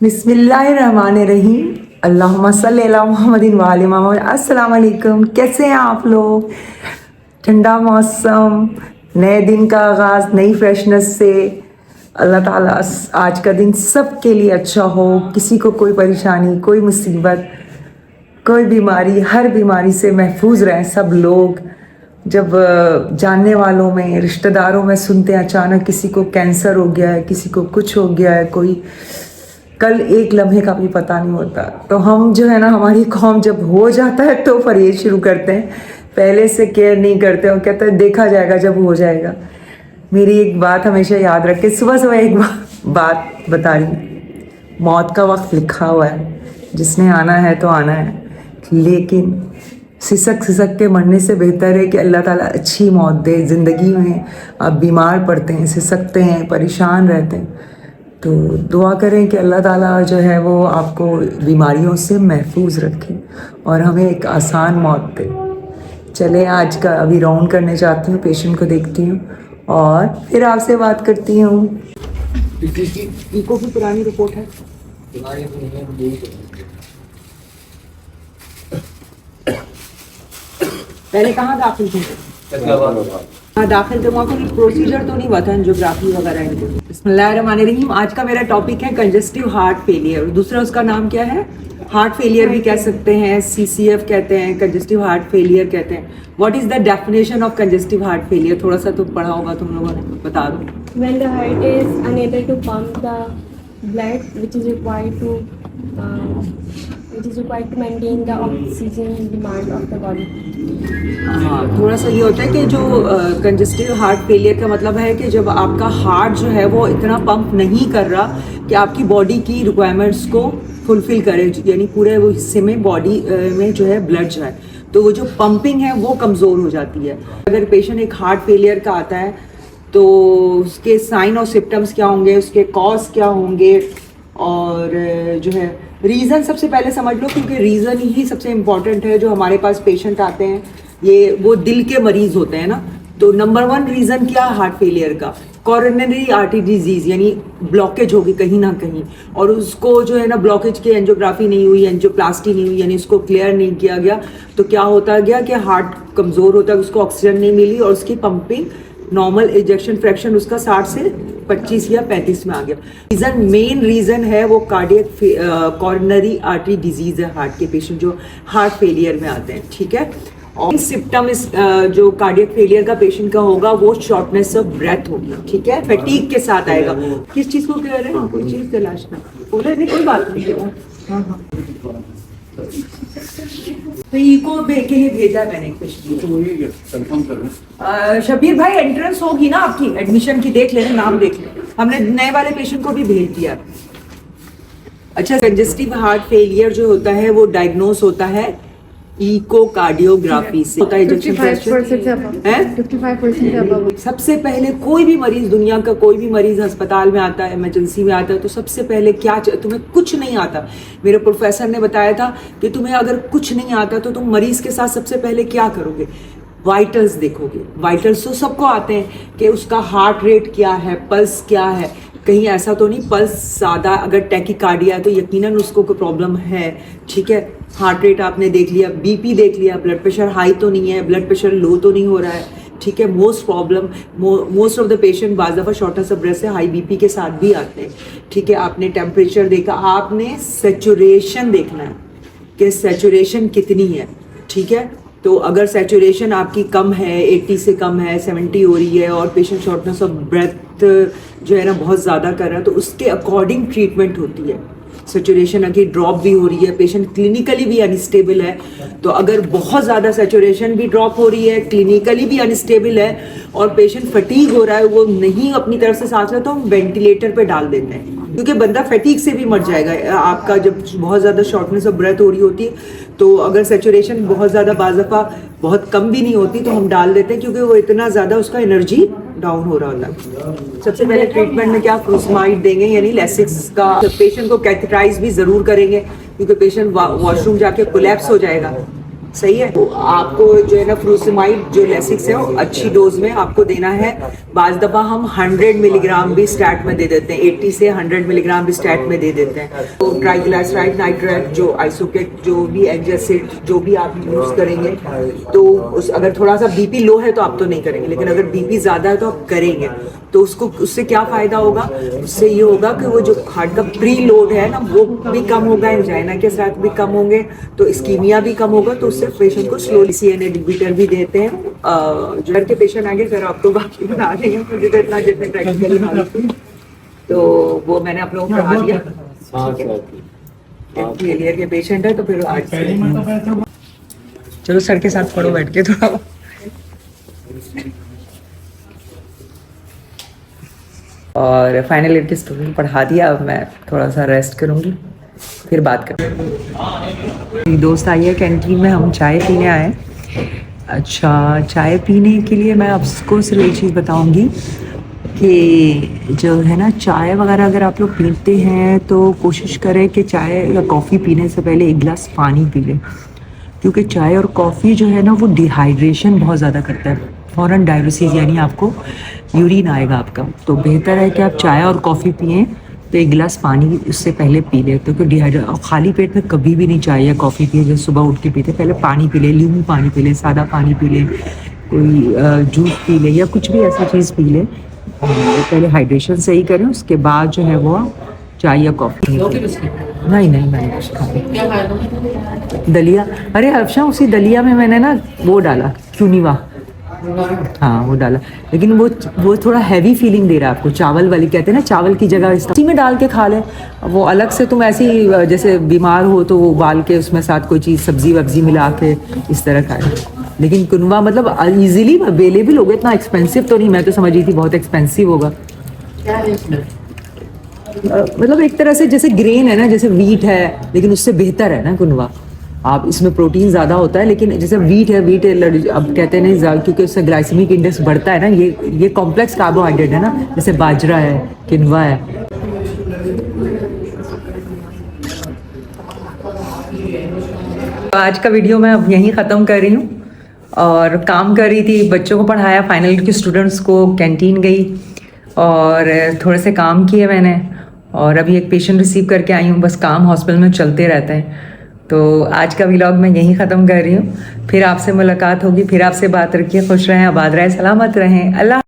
बिस्मिल्लाहिर्रहमानिर्रहीम। अल्लाहुम्मा सल्ली अला मुहम्मदिन व आले मोहम्मद। अस्सलाम वालेकुम। कैसे हैं आप लोग? ठंडा मौसम, नए दिन का आगाज़ नई फ्रेशनेस से। अल्लाह ताला आज का दिन सब के लिए अच्छा हो। किसी को कोई परेशानी, कोई मुसीबत, कोई बीमारी, हर बीमारी से महफूज रहें सब लोग। जब जानने वालों में, रिश्तेदारों में सुनते हैं अचानक किसी को कैंसर हो गया है, किसी को कुछ हो गया है, कोई कल एक लम्हे का भी पता नहीं होता। तो हम जो है ना, हमारी कौम जब हो जाता है तो परहेज शुरू करते हैं, पहले से केयर नहीं करते और कहते हैं देखा जाएगा जब हो जाएगा। मेरी एक बात हमेशा याद रखें, सुबह सुबह एक बात बता रही हूँ, मौत का वक्त लिखा हुआ है, जिसने आना है तो आना है, लेकिन सिसक सिसक के मरने से बेहतर है कि अल्लाह ताला अच्छी मौत दे। ज़िंदगी में आप बीमार पड़ते हैं, सिसकते हैं, परेशान रहते हैं, तो दुआ करें कि अल्लाह ताला जो है वो आपको बीमारियों से महफूज रखे और हमें एक आसान मौत दे। चले आज का अभी राउंड करने जाती हूँ, पेशेंट को देखती हूँ और फिर आपसे बात करती हूँ। इको की पुरानी रिपोर्ट है। पहले कहाँ दाखिल थे? हाँ, दाखिल थे। वहाँ कोई प्रोसीजर तो नहीं हुआ था, एंजियोग्राफी वगैरह? बिस्मिल्लाहिर्रहमानिर्रहीम। आज का मेरा टॉपिक है कंजेस्टिव हार्ट फेलियर। दूसरा उसका नाम क्या है? हार्ट फेलियर भी कह सकते हैं, CCF कहते हैं, कंजेस्टिव हार्ट फेलियर कहते हैं। What is the definition of congestive heart failure? थोड़ा सा तो पढ़ा होगा तुम लोगों ने, बता दो। When the heart is unable to pump the blood which is required to maintain the oxygen demand of the body. हाँ, थोड़ा सा ये होता है कि जो कंजेस्टिव हार्ट फेलियर का मतलब है कि जब आपका हार्ट जो है वो इतना पंप नहीं कर रहा कि आपकी बॉडी की रिक्वायरमेंट्स को फुलफिल करे, यानी पूरे वो हिस्से में बॉडी में जो है ब्लड जाए, तो वो जो पंपिंग है वो कमज़ोर हो जाती है। अगर पेशेंट एक हार्ट फेलियर का आता है तो उसके साइन और सिम्टम्स क्या होंगे, उसके कॉज क्या होंगे, और जो है रीज़न सबसे पहले समझ लो, क्योंकि रीज़न ही सबसे इम्पॉर्टेंट है। जो हमारे पास पेशेंट आते हैं ये वो दिल के मरीज होते हैं ना, तो नंबर 1 रीज़न क्या हार्ट फेलियर का? कोरोनरी आर्टरी डिजीज़, यानी ब्लॉकेज होगी कहीं ना कहीं, और उसको जो है ना ब्लॉकेज की एंजियोग्राफी नहीं हुई, एंजियोप्लास्टी नहीं हुई, यानी उसको क्लियर नहीं किया गया, तो क्या होता गया कि हार्ट कमज़ोर होता है, उसको ऑक्सीजन नहीं मिली और उसकी पंपिंग, नॉर्मल इजेक्शन फ्रैक्शन उसका 60 से 25 या 35 में आ गया। रीज़न, मेन रीज़न है वो कार्डियक कोरोनरी आर्टरी डिजीज़ है हार्ट के पेशेंट जो हार्ट फेलियर में आते हैं, ठीक है। और सिम्टम जो कार्डियक फेलियर का पेशेंट का होगा वो शॉर्टनेस ऑफ ब्रेथ होगी, ठीक है, फटीग के साथ आएगा। किस चीज़ को कह रहे हैं? कोई चीज़ तलाशना, बोले नहीं, कोई बात नहीं। हाँ हाँ, तो इको के लिए भेजा है मैंने पेशेंट को। शबीर भाई, एंट्रेंस होगी ना आपकी एडमिशन की, देख लेना, नाम देख लें। हमने नए वाले पेशेंट को भी भेज दिया। अच्छा, कंजेस्टिव हार्ट फेलियर जो होता है वो डायग्नोस होता है इकोकार्डियोग्राफी से, होता है इजेक्शन फ्रैक्शन है 55%। सबसे पहले कोई भी मरीज, दुनिया का कोई भी मरीज अस्पताल में आता है, इमरजेंसी में आता है, तो सबसे पहले क्या, तुम्हें कुछ नहीं आता, मेरे प्रोफेसर ने बताया था कि तुम्हें अगर कुछ नहीं आता तो तुम मरीज के साथ सबसे पहले क्या करोगे? वाइटल्स देखोगे। वाइटल्स तो सबको आते हैं कि उसका हार्ट रेट क्या है, पल्स क्या है, कहीं ऐसा तो नहीं पल्स ज़्यादा, अगर टैकीकार्डिया है तो यकीनन उसको कोई प्रॉब्लम है, ठीक है। हार्ट रेट आपने देख लिया, BP देख लिया, ब्लड प्रेशर हाई तो नहीं है, ब्लड प्रेशर लो तो नहीं हो रहा है, ठीक है। मोस्ट ऑफ द पेशेंट बाज़ दफ़ा शॉर्टनेस ऑफ ब्रेथ से हाई BP के साथ भी आते हैं, ठीक है। आपने टेम्परेचर देखा, आपने सेचुरेशन देखना है कि सेचुरेशन कितनी है, ठीक है। तो अगर सेचुरेशन आपकी कम है, 80 से कम है, 70 हो रही है, और पेशेंट शॉर्टनेस ऑफ ब्रेथ जो है ना बहुत ज़्यादा कर रहा है, तो उसके अकॉर्डिंग ट्रीटमेंट होती है। सेचुरेशन अगर ड्रॉप भी हो रही है, पेशेंट क्लिनिकली भी अनस्टेबल है, तो अगर बहुत ज़्यादा सेचुरेशन भी ड्रॉप हो रही है, क्लिनिकली भी अनस्टेबल है, और पेशेंट फटीग हो रहा है, वो नहीं अपनी तरफ से सांस ले, तो हम वेंटिलेटर पे डाल देते हैं, क्योंकि बंदा फटीग से भी मर जाएगा। आपका जब बहुत ज़्यादा शॉर्टनेस ऑफ ब्रेथ हो रही होती है, तो अगर सेचुरेशन बहुत ज़्यादा बाज़ दफ़ा बहुत कम भी नहीं होती तो हम डाल देते हैं, क्योंकि वो इतना ज़्यादा उसका एनर्जी डाउन हो रहा होता है। सबसे पहले ट्रीटमेंट में क्या, फ्रूसमाइड देंगे, यानी लेसिक्स का। पेशेंट को कैथेटराइज भी ज़रूर करेंगे, क्योंकि पेशेंट वॉशरूम जाके कोलैप्स हो जाएगा, सही है। तो आपको जो है ना फ्रूसिमाइड जो लेसिक्स है वो अच्छी डोज में आपको देना है। बाज दफा हम 100 मिलीग्राम भी स्टैट में दे देते हैं, 80 से 100 मिलीग्राम भी स्टैट में दे देते हैं। तो ट्राइग्लिसराइड नाइट्रेट जो आइसोकेट जो भी एंजासिड जो भी आप यूज करेंगे, तो उस अगर थोड़ा सा बीपी लो है तो आप तो नहीं करेंगे, लेकिन अगर बीपी ज्यादा है तो आप करेंगे। तो उससे क्या फायदा होगा, उससे ये होगा कि वो जो हार्ट का प्री लोड है ना वो भी कम होगा, एंजाइना के साथ भी कम होंगे, तो इस्कीमिया भी कम होगा। तो उससे पेशेंट को स्लोली CNA इनहिबिटर भी देते हैं। जो के पेशेंट आगे फिर आपको बाकी बता देंगे, मुझे तो इतना जितने प्रैक्टिकली मालूम, तो वो मैंने आप लोगों को पढ़ा दिया। फेलियर के पेशेंट है तो फिर आज चलो सर के साथ पढ़ो बैठ के थोड़ा। और फाइनल ईयर के स्टूडेंट पढ़ा दिया, अब मैं थोड़ा सा रेस्ट करूँगी, फिर बात करें। मेरी दोस्त आई है कैंटीन में, हम चाय पीने आए। अच्छा, चाय पीने के लिए मैं आपको सिर्फ एक चीज़ बताऊंगी कि जो है ना चाय वगैरह अगर आप लोग पीते हैं तो कोशिश करें कि चाय या कॉफ़ी पीने से पहले एक गिलास पानी पी लें, क्योंकि चाय और कॉफ़ी जो है ना वो डिहाइड्रेशन बहुत ज़्यादा करता है, फ़ौरन डायलिसिस यानी आपको यूरिन आएगा आपका। तो बेहतर है कि आप चाय और कॉफ़ी पिएं तो एक गिलास पानी उससे पहले पी ले, तो डिहाइड्रेट। और खाली पेट में कभी भी नहीं चाय या कॉफ़ी पिए, जैसे सुबह उठ के पीते पहले पानी पी ले, नींबू पानी पी ले, सादा पानी पी ले, कोई जूस पी ले या कुछ भी ऐसी चीज़ पी ले। पहले हाइड्रेशन सही करें, उसके बाद जो है वो चाय या कॉफ़ी। नहीं मैंने कुछ खाया दलिया। अरे अफशा, उसी दलिया में मैंने ना वो डाला क्यूनीवा, हाँ वो डाला, लेकिन वो थोड़ा हैवी फीलिंग दे रहा है आपको। चावल वाली कहते हैं ना, चावल की जगह इसी में डाल के खा ले। वो अलग से तुम ऐसी जैसे बीमार हो तो वो उबाल के उसमें साथ कोई चीज़ सब्जी वब्जी मिला के इस तरह खाए। लेकिन कुनवा मतलब इजीली अवेलेबल होगा, इतना एक्सपेंसिव तो नहीं। मैं तो समझ रही थी बहुत एक्सपेंसिव होगा। मतलब एक तरह से जैसे ग्रेन है ना, जैसे वीट है, लेकिन उससे बेहतर है ना कुनवा। आप इसमें प्रोटीन ज़्यादा होता है, लेकिन जैसे वीट है अब कहते हैं नहीं, क्योंकि उससे ग्लाइसेमिक इंडेक्स बढ़ता है ना। ये कॉम्प्लेक्स कार्बोहाइड्रेट है ना, जैसे बाजरा है, किनवा है। तो आज का वीडियो मैं अब यहीं ख़त्म कर रही हूँ, और काम कर रही थी, बच्चों को पढ़ाया, फाइनल ईयर के स्टूडेंट्स को, कैंटीन गई और थोड़े से काम किए मैंने, और अभी एक पेशेंट रिसीव करके आई हूँ। बस काम हॉस्पिटल में चलते रहते हैं। तो आज का व्लॉग मैं यहीं ख़त्म कर रही हूँ। फिर आपसे मुलाकात होगी, फिर आपसे बात रखिए। खुश रहें, आबाद रहें, सलामत रहें। अल्लाह।